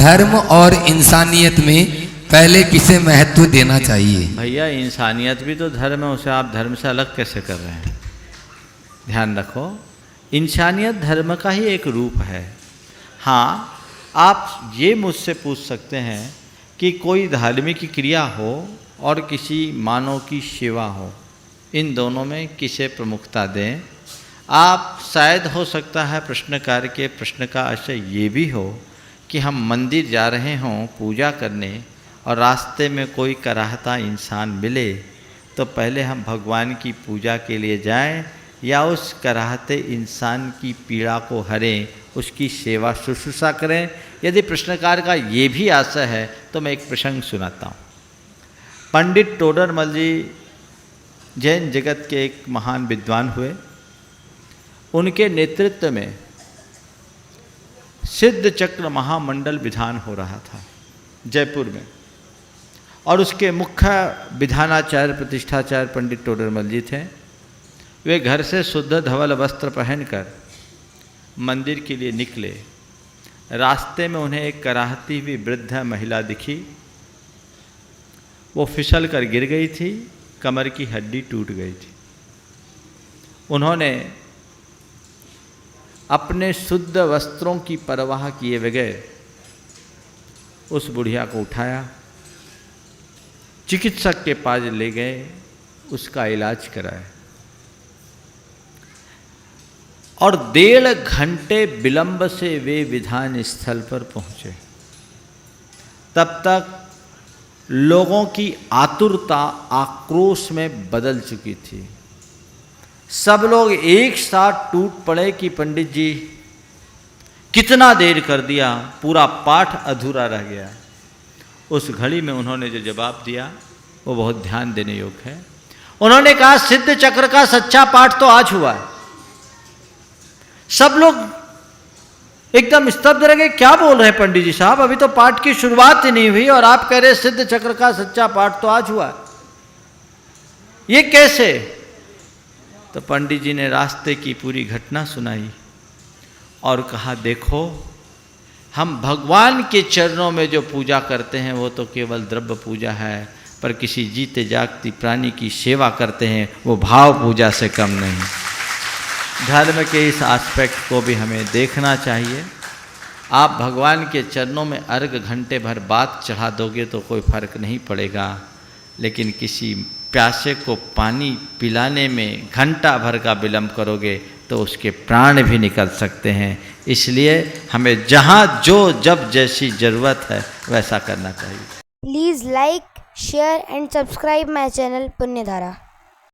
धर्म और इंसानियत में पहले किसे महत्व देना चाहिए? भैया इंसानियत भी तो धर्म है, उसे आप धर्म से अलग कैसे कर रहे हैं? ध्यान रखो, इंसानियत धर्म का ही एक रूप है। हाँ, आप ये मुझसे पूछ सकते हैं कि कोई धार्मिक क्रिया हो और किसी मानव की सेवा हो, इन दोनों में किसे प्रमुखता दें? आप शायद हो सकता है प्रश्नकार के प्रश्न का आशय ये भी हो कि हम मंदिर जा रहे हों पूजा करने और रास्ते में कोई कराहता इंसान मिले तो पहले हम भगवान की पूजा के लिए जाएं या उस कराहते इंसान की पीड़ा को हरें, उसकी सेवा शुश्रूषा करें? यदि प्रश्नकार का ये भी आशय है तो मैं एक प्रसंग सुनाता हूँ। पंडित टोडरमल जी जैन जगत के एक महान विद्वान हुए। उनके नेतृत्व में सिद्ध चक्र महामंडल विधान हो रहा था जयपुर में, और उसके मुख्य विधानाचार्य प्रतिष्ठाचार्य पंडित टोडरमल जी थे। वे घर से शुद्ध धवल वस्त्र पहनकर मंदिर के लिए निकले। रास्ते में उन्हें एक कराहती हुई वृद्ध महिला दिखी। वो फिसल कर गिर गई थी, कमर की हड्डी टूट गई थी। उन्होंने अपने शुद्ध वस्त्रों की परवाह किए बगैर उस बुढ़िया को उठाया, चिकित्सक के पास ले गए, उसका इलाज कराया और 1.5 घंटे विलंब से वे विधान स्थल पर पहुंचे। तब तक लोगों की आतुरता आक्रोश में बदल चुकी थी। सब लोग एक साथ टूट पड़े कि पंडित जी कितना देर कर दिया, पूरा पाठ अधूरा रह गया। उस घड़ी में उन्होंने जो जवाब दिया वो बहुत ध्यान देने योग्य है। उन्होंने कहा, सिद्ध चक्र का सच्चा पाठ तो आज हुआ है। सब लोग एकदम स्तब्ध रह गए। क्या बोल रहे हैं पंडित जी साहब, अभी तो पाठ की शुरुआत ही नहीं हुई और आप कह रहे सिद्ध चक्र का सच्चा पाठ तो आज हुआ है, ये कैसे? तो पंडित जी ने रास्ते की पूरी घटना सुनाई और कहा, देखो, हम भगवान के चरणों में जो पूजा करते हैं वो तो केवल द्रव्य पूजा है, पर किसी जीते जागती प्राणी की सेवा करते हैं वो भाव पूजा से कम नहीं। धर्म के इस एस्पेक्ट को भी हमें देखना चाहिए। आप भगवान के चरणों में अर्घ घंटे भर बाद चढ़ा दोगे तो कोई फर्क नहीं पड़ेगा, लेकिन किसी प्यासे को पानी पिलाने में घंटा भर का विलंब करोगे तो उसके प्राण भी निकल सकते हैं। इसलिए हमें जहाँ जो जब जैसी ज़रूरत है वैसा करना चाहिए। Please like, share and subscribe my channel पुण्यधारा।